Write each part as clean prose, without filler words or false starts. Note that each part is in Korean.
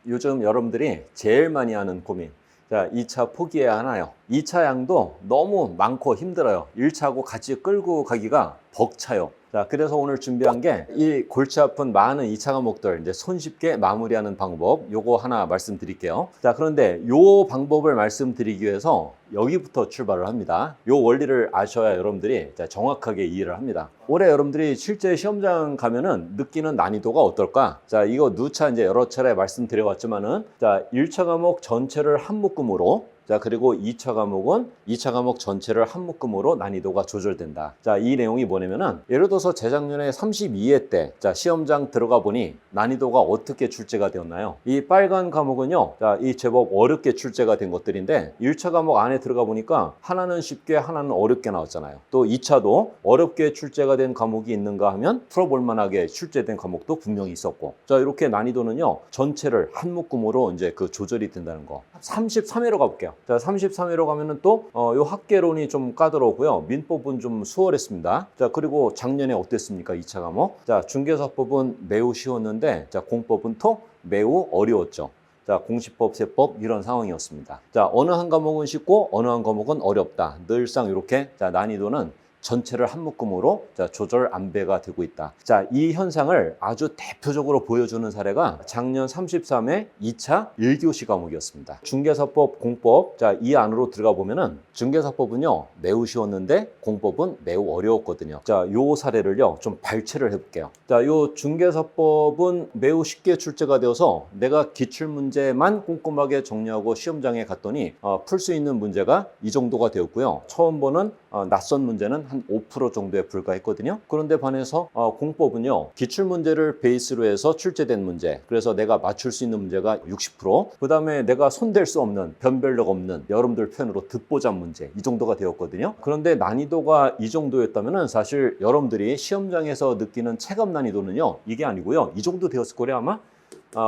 요즘 여러분들이 제일 많이 하는 고민. 자, 2차 포기해야 하나요? 2차 양도 너무 많고 힘들어요. 1차하고 같이 끌고 가기가 벅차요. 자, 그래서 오늘 준비한 게 이 골치 아픈 많은 2차 과목들 이제 손쉽게 마무리하는 방법, 요거 하나 말씀드릴게요. 자, 그런데 요 방법을 말씀드리기 위해서 여기부터 출발을 합니다. 요 원리를 아셔야 여러분들이 정확하게 이해를 합니다. 올해 여러분들이 실제 시험장 가면은 느끼는 난이도가 어떨까? 자, 이거 누차 이제 여러 차례 말씀드려왔지만은, 자, 1차 과목 전체를 한 묶음으로, 자, 그리고 2차 과목은 2차 과목 전체를 한 묶음으로 난이도가 조절된다. 자, 이 내용이 뭐냐면은, 예를 들어서 재작년에 32회 때, 자, 시험장 들어가 보니 난이도가 어떻게 출제가 되었나요? 이 빨간 과목은요, 자, 이 제법 어렵게 출제가 된 것들인데, 1차 과목 안에 들어가 보니까 하나는 쉽게, 하나는 어렵게 나왔잖아요. 또 2차도 어렵게 출제가 된 과목이 있는가 하면 풀어볼 만하게 출제된 과목도 분명히 있었고, 자, 이렇게 난이도는요, 전체를 한 묶음으로 이제 그 조절이 된다는 거. 33회로 가볼게요. 자, 33회로 가면은 또 요 학계론이 좀 까다로우고요. 민법은 좀 수월했습니다. 자, 그리고 작년에 어땠습니까? 2차 과목. 자, 중개사법은 매우 쉬웠는데, 자, 공법은 또 매우 어려웠죠. 자, 공시법, 세법 이런 상황이었습니다. 자, 어느 한 과목은 쉽고 어느 한 과목은 어렵다. 늘상 이렇게 자, 난이도는 전체를 한 묶음으로 자, 조절 안배가 되고 있다. 자, 이 현상을 아주 대표적으로 보여주는 사례가 작년 33회 2차 1교시 과목이었습니다. 중개사법, 공법, 자, 이 안으로 들어가 보면은 중개사법은요, 매우 쉬웠는데 공법은 매우 어려웠거든요. 자, 요 사례를요, 좀 발췌를 해볼게요. 자, 요 중개사법은 매우 쉽게 출제가 되어서 내가 기출문제만 꼼꼼하게 정리하고 시험장에 갔더니 풀 수 있는 문제가 이 정도가 되었고요. 처음 보는 낯선 문제는 한 5% 정도에 불과했거든요. 그런데 반해서 공법은요, 기출문제를 베이스로 해서 출제된 문제, 그래서 내가 맞출 수 있는 문제가 60%, 그 다음에 내가 손댈 수 없는, 변별력 없는, 여러분들 표현으로 듣보잡 문제, 이 정도가 되었거든요. 그런데 난이도가 이 정도였다면 사실 여러분들이 시험장에서 느끼는 체감 난이도는요, 이게 아니고요, 이 정도 되었을 거예요. 아마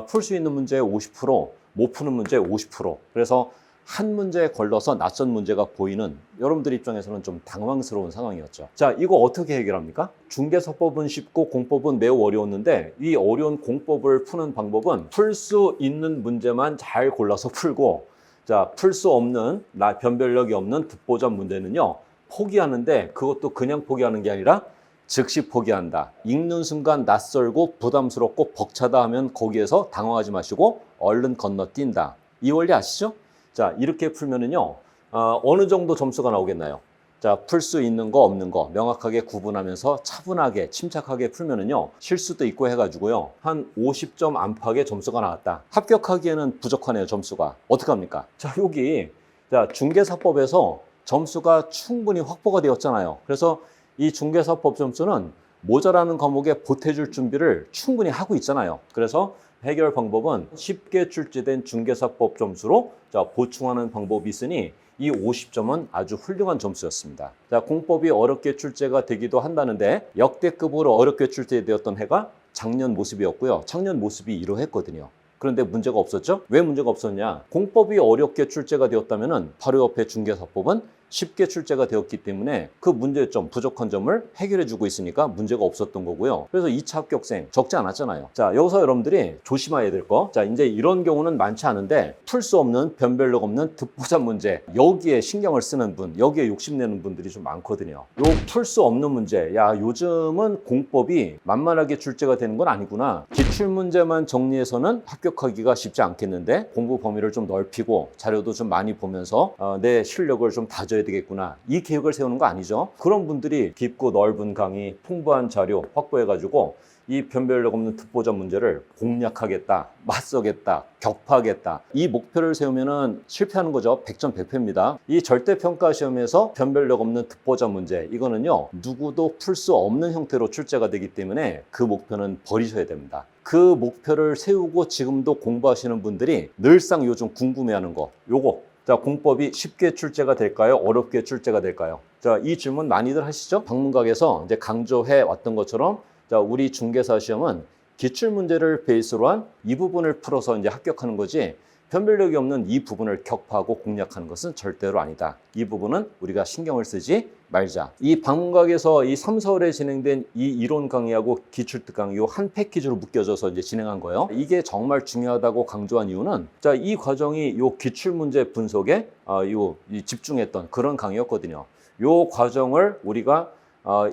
풀 수 있는 문제의 50%, 못 푸는 문제의 50%. 그래서 한 문제에 걸러서 낯선 문제가 보이는 여러분들 입장에서는 좀 당황스러운 상황이었죠. 자, 이거 어떻게 해결합니까? 중개사법은 쉽고 공법은 매우 어려웠는데, 이 어려운 공법을 푸는 방법은 풀 수 있는 문제만 잘 골라서 풀고, 자, 풀 수 없는, 변별력이 없는 듣보잡 문제는요, 포기하는데, 그것도 그냥 포기하는 게 아니라 즉시 포기한다. 읽는 순간 낯설고 부담스럽고 벅차다 하면 거기에서 당황하지 마시고 얼른 건너뛴다. 이 원리 아시죠? 자, 이렇게 풀면은요, 어느 정도 점수가 나오겠나요? 자, 풀 수 있는 거 없는 거 명확하게 구분하면서 차분하게 침착하게 풀면은요, 실수도 있고 해가지고요, 한 50점 안팎의 점수가 나왔다. 합격하기에는 부족하네요, 점수가. 어떡합니까? 자, 여기 자, 중개사법에서 점수가 충분히 확보가 되었잖아요. 그래서 이 중개사법 점수는 모자라는 과목에 보태줄 준비를 충분히 하고 있잖아요. 그래서 해결 방법은 쉽게 출제된 중개사법 점수로 자, 보충하는 방법이 있으니 이 50점은 아주 훌륭한 점수였습니다. 자, 공법이 어렵게 출제가 되기도 한다는데 역대급으로 어렵게 출제되었던 해가 작년 모습이었고요. 작년 모습이 이러했거든요. 그런데 문제가 없었죠? 왜 문제가 없었냐? 공법이 어렵게 출제가 되었다면 바로 옆에 중개사법은 쉽게 출제가 되었기 때문에 그 문제점, 부족한 점을 해결해주고 있으니까 문제가 없었던 거고요. 그래서 2차 합격생 적지 않았잖아요. 자, 여기서 여러분들이 조심해야 될 거. 자, 이제 이런 경우는 많지 않은데 풀 수 없는, 변별력 없는 듣보잡 문제, 여기에 신경을 쓰는 분, 여기에 욕심내는 분들이 좀 많거든요. 요 풀 수 없는 문제, 야, 요즘은 공법이 만만하게 출제가 되는 건 아니구나. 기출문제만 정리해서는 합격하기가 쉽지 않겠는데 공부 범위를 좀 넓히고 자료도 좀 많이 보면서 내 실력을 좀 다져야 되겠구나. 이 계획을 세우는 거 아니죠. 그런 분들이 깊고 넓은 강의, 풍부한 자료 확보해가지고 이 변별력 없는 듣보잡 문제를 공략하겠다, 맞서겠다, 격파하겠다. 이 목표를 세우면은 실패하는 거죠. 100점 100패입니다. 이 절대평가 시험에서 변별력 없는 듣보잡 문제, 이거는요, 누구도 풀 수 없는 형태로 출제가 되기 때문에 그 목표는 버리셔야 됩니다. 그 목표를 세우고 지금도 공부하시는 분들이 늘상 요즘 궁금해하는 거, 요거. 자, 공법이 쉽게 출제가 될까요? 어렵게 출제가 될까요? 자, 이 질문 많이들 하시죠? 방문각에서 이제 강조해 왔던 것처럼, 자, 우리 중개사 시험은 기출문제를 베이스로 한 이 부분을 풀어서 이제 합격하는 거지, 변별력이 없는 이 부분을 격파하고 공략하는 것은 절대로 아니다. 이 부분은 우리가 신경을 쓰지 말자. 이 방문각에서 이 3, 4월에 진행된 이 이론 강의하고 기출특 강의 한 패키지로 묶여져서 이제 진행한 거예요. 이게 정말 중요하다고 강조한 이유는 자, 이 과정이 요 기출 문제 분석에 집중했던 그런 강의였거든요. 요 과정을 우리가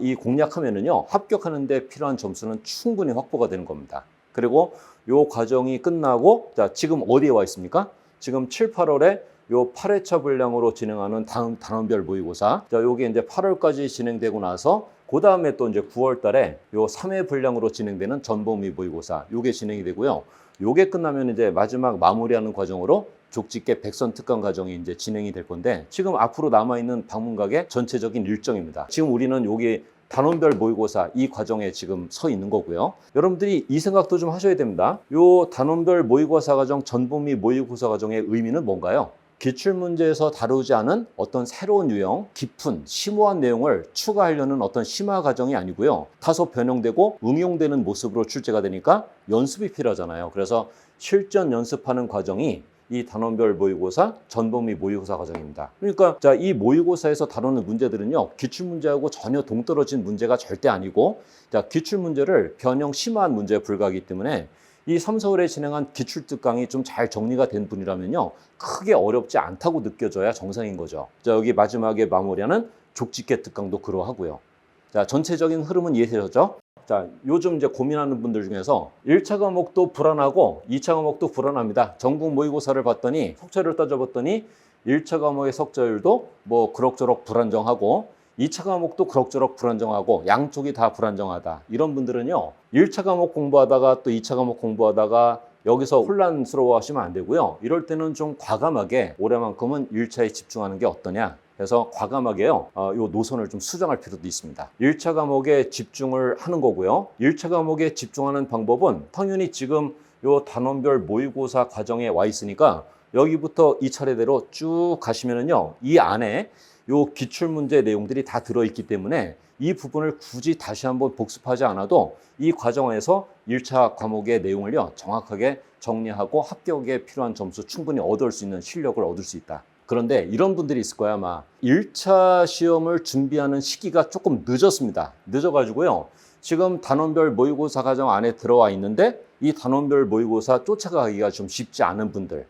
이 공략하면은요, 합격하는데 필요한 점수는 충분히 확보가 되는 겁니다. 그리고 요 과정이 끝나고, 자, 지금 어디에 와 있습니까? 지금 7, 8월에 요 8회차 분량으로 진행하는 다음 단원별 모의고사. 자, 요게 이제 8월까지 진행되고 나서, 그 다음에 또 이제 9월 달에 요 3회 분량으로 진행되는 전범위 모의고사. 요게 진행이 되고요. 요게 끝나면 이제 마지막 마무리하는 과정으로 족집게 백선 특강 과정이 이제 진행이 될 건데, 지금 앞으로 남아있는 방문각의 전체적인 일정입니다. 지금 우리는 요게 단원별 모의고사 이 과정에 지금 서 있는 거고요. 여러분들이 이 생각도 좀 하셔야 됩니다. 요 단원별 모의고사 과정, 전범위 모의고사 과정의 의미는 뭔가요? 기출문제에서 다루지 않은 어떤 새로운 유형, 깊은, 심오한 내용을 추가하려는 어떤 심화 과정이 아니고요. 다소 변형되고 응용되는 모습으로 출제가 되니까 연습이 필요하잖아요. 그래서 실전 연습하는 과정이 이 단원별 모의고사, 전범위 모의고사 과정입니다. 그러니까 자, 이 모의고사에서 다루는 문제들은요, 기출문제하고 전혀 동떨어진 문제가 절대 아니고, 자, 기출문제를 변형 심화한 문제에 불과하기 때문에 이 3, 4월에 진행한 기출특강이 좀 잘 정리가 된 분이라면요, 크게 어렵지 않다고 느껴져야 정상인 거죠. 자, 여기 마지막에 마무리하는 족집게 특강도 그러하고요. 자, 전체적인 흐름은 이해되셨죠? 자, 요즘 이제 고민하는 분들 중에서 1차 과목도 불안하고 2차 과목도 불안합니다. 전국 모의고사를 봤더니, 속처를 따져봤더니 1차 과목의 석자율도 뭐 그럭저럭 불안정하고 2차 과목도 그럭저럭 불안정하고 양쪽이 다 불안정하다. 이런 분들은요, 1차 과목 공부하다가 또 2차 과목 공부하다가 여기서 혼란스러워 하시면 안 되고요. 이럴 때는 좀 과감하게 올해만큼은 1차에 집중하는 게 어떠냐. 그래서 과감하게요, 요 노선을 좀 수정할 필요도 있습니다. 1차 과목에 집중을 하는 거고요. 1차 과목에 집중하는 방법은 당연히 지금 요 단원별 모의고사 과정에 와 있으니까 여기부터 이 차례대로 쭉 가시면은요, 이 안에 요 기출문제 내용들이 다 들어있기 때문에 이 부분을 굳이 다시 한번 복습하지 않아도 이 과정에서 1차 과목의 내용을요, 정확하게 정리하고 합격에 필요한 점수 충분히 얻을 수 있는 실력을 얻을 수 있다. 그런데 이런 분들이 있을 거야, 아마. 1차 시험을 준비하는 시기가 조금 늦었습니다. 늦어가지고요, 지금 단원별 모의고사 과정 안에 들어와 있는데 이 단원별 모의고사 쫓아가기가 좀 쉽지 않은 분들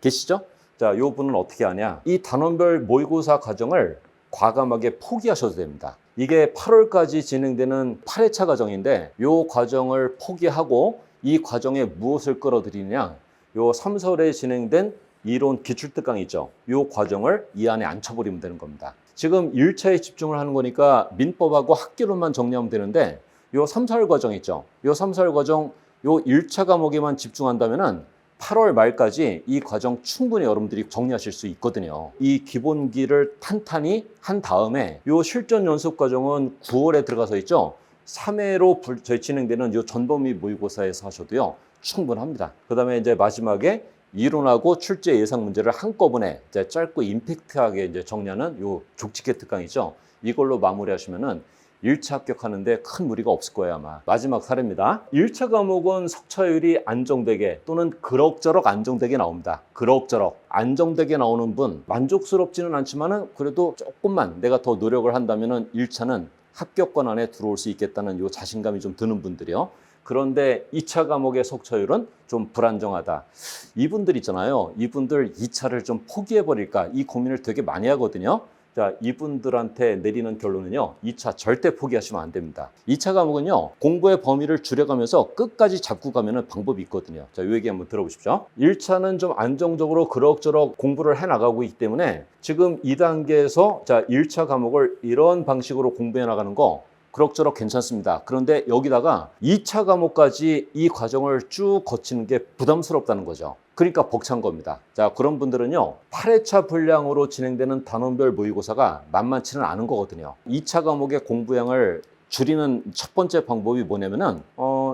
계시죠? 자, 요 분은 어떻게 하냐? 이 단원별 모의고사 과정을 과감하게 포기하셔도 됩니다. 이게 8월까지 진행되는 8회차 과정인데, 요 과정을 포기하고 이 과정에 무엇을 끌어들이느냐? 요 3, 4월에 진행된 이론 기출특강 있죠? 요 과정을 이 안에 앉혀버리면 되는 겁니다. 지금 1차에 집중을 하는 거니까 민법하고 학기론만 정리하면 되는데, 요 3, 4월 과정 있죠? 요 3, 4월 과정, 요 1차 과목에만 집중한다면은 8월 말까지 이 과정 충분히 여러분들이 정리하실 수 있거든요. 이 기본기를 탄탄히 한 다음에 요 실전 연습 과정은 9월에 들어가서 있죠. 3회로 저희 진행되는 요 전범위 모의고사에서 하셔도요, 충분합니다. 그 다음에 이제 마지막에 이론하고 출제 예상 문제를 한꺼번에 이제 짧고 임팩트하게 이제 정리하는 요 족집게 특강이죠. 이걸로 마무리하시면은 1차 합격하는데 큰 무리가 없을 거예요, 아마. 마지막 사례입니다. 1차 과목은 석차율이 안정되게 또는 그럭저럭 안정되게 나옵니다. 그럭저럭 안정되게 나오는 분, 만족스럽지는 않지만은 그래도 조금만 내가 더 노력을 한다면은 1차는 합격권 안에 들어올 수 있겠다는 요 자신감이 좀 드는 분들이요. 그런데 2차 과목의 석차율은 좀 불안정하다. 이분들 있잖아요. 이분들 2차를 좀 포기해버릴까, 이 고민을 되게 많이 하거든요. 자, 이분들한테 내리는 결론은요, 2차 절대 포기하시면 안 됩니다. 2차 과목은요, 공부의 범위를 줄여가면서 끝까지 잡고 가면 방법이 있거든요. 자, 이 얘기 한번 들어보십시오. 1차는 좀 안정적으로 그럭저럭 공부를 해나가고 있기 때문에 지금 2단계에서 자, 1차 과목을 이런 방식으로 공부해 나가는 거 그럭저럭 괜찮습니다. 그런데 여기다가 2차 과목까지 이 과정을 쭉 거치는 게 부담스럽다는 거죠. 그러니까 벅찬 겁니다. 자, 그런 분들은요, 8회차 분량으로 진행되는 단원별 모의고사가 만만치는 않은 거거든요. 2차 과목의 공부량을 줄이는 첫 번째 방법이 뭐냐면은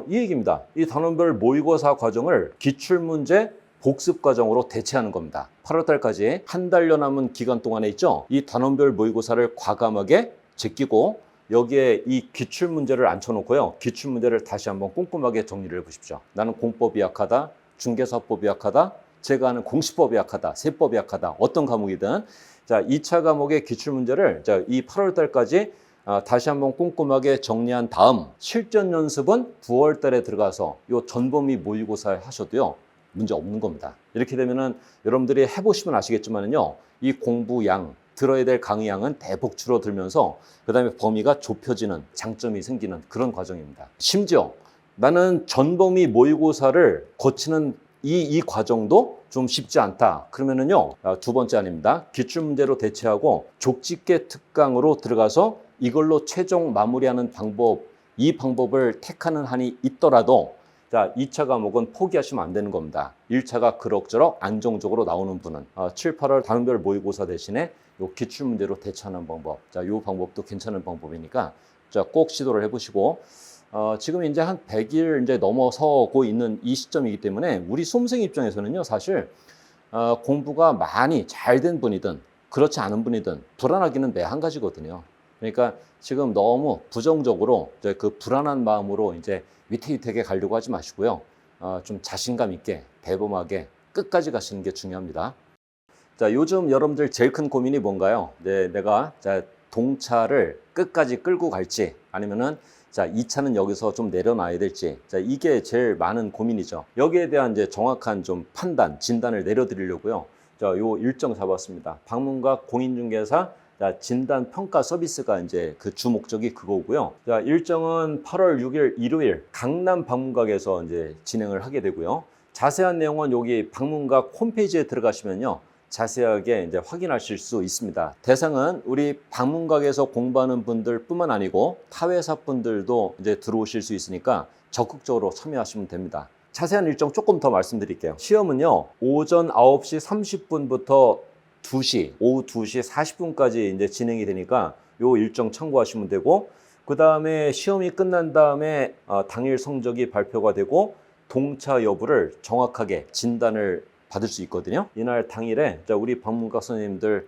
이 얘기입니다. 이 단원별 모의고사 과정을 기출문제 복습 과정으로 대체하는 겁니다. 8월 달까지 한 달여 남은 기간 동안에 있죠, 이 단원별 모의고사를 과감하게 제끼고 여기에 이 기출문제를 앉혀놓고요, 기출문제를 다시 한번 꼼꼼하게 정리를 해보십시오. 나는 공법이 약하다, 중개사법이 약하다, 제가 하는 공시법이 약하다, 세법이 약하다, 어떤 과목이든 자, 2차 과목의 기출문제를 자, 이 8월 달까지 다시 한번 꼼꼼하게 정리한 다음 실전 연습은 9월 달에 들어가서 요 전범위 모의고사 하셔도요. 문제 없는 겁니다. 이렇게 되면은 여러분들이 해보시면 아시겠지만은요. 이 공부양, 들어야 될 강의양은 대폭 줄어들면서 그 다음에 범위가 좁혀지는 장점이 생기는 그런 과정입니다. 심지어 나는 전범위 모의고사를 거치는 이 과정도 좀 쉽지 않다. 그러면은요, 두 번째 아닙니다. 기출문제로 대체하고 족집게 특강으로 들어가서 이걸로 최종 마무리하는 방법, 이 방법을 택하는 한이 있더라도 자, 2차 과목은 포기하시면 안 되는 겁니다. 1차가 그럭저럭 안정적으로 나오는 분은 7, 8월 단원별 모의고사 대신에 요 기출문제로 대처하는 방법. 자, 요 방법도 괜찮은 방법이니까 자, 꼭 시도를 해보시고 지금 이제 한 100일 이제 넘어서고 있는 이 시점이기 때문에 우리 수험생 입장에서는요, 사실 공부가 많이 잘 된 분이든 그렇지 않은 분이든 불안하기는 매 한 가지거든요. 그러니까 지금 너무 부정적으로 이제 그 불안한 마음으로 이제 위태위태하게 가려고 하지 마시고요. 좀 자신감 있게 대범하게 끝까지 가시는 게 중요합니다. 자, 요즘 여러분들 제일 큰 고민이 뭔가요? 네, 내가 자, 동차를 끝까지 끌고 갈지 아니면은 자, 2차는 여기서 좀 내려놔야 될지. 자, 이게 제일 많은 고민이죠. 여기에 대한 이제 정확한 좀 판단, 진단을 내려드리려고요. 자, 요 일정 잡았습니다. 방문각 공인중개사 자, 진단 평가 서비스가 이제 그 주 목적이 그거고요. 자, 일정은 8월 6일 일요일 강남 방문각에서 이제 진행을 하게 되고요. 자세한 내용은 여기 방문각 홈페이지에 들어가시면요. 자세하게 이제 확인하실 수 있습니다. 대상은 우리 방문각에서 공부하는 분들뿐만 아니고 타회사 분들도 이제 들어오실 수 있으니까 적극적으로 참여하시면 됩니다. 자세한 일정 조금 더 말씀드릴게요. 시험은요, 오전 9시 30분부터 2시, 오후 2시 40분까지 이제 진행이 되니까 요 일정 참고하시면 되고, 그 다음에 시험이 끝난 다음에 당일 성적이 발표가 되고 동차 여부를 정확하게 진단을 받을 수 있거든요. 이날 당일에 우리 방문가 선생님들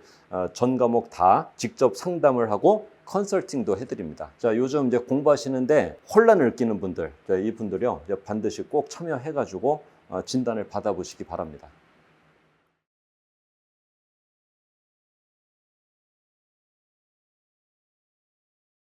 전 과목 다 직접 상담을 하고 컨설팅도 해드립니다. 자, 요즘 이제 공부하시는데 혼란을 느끼는 분들, 이 분들이요 반드시 꼭 참여해가지고 진단을 받아보시기 바랍니다.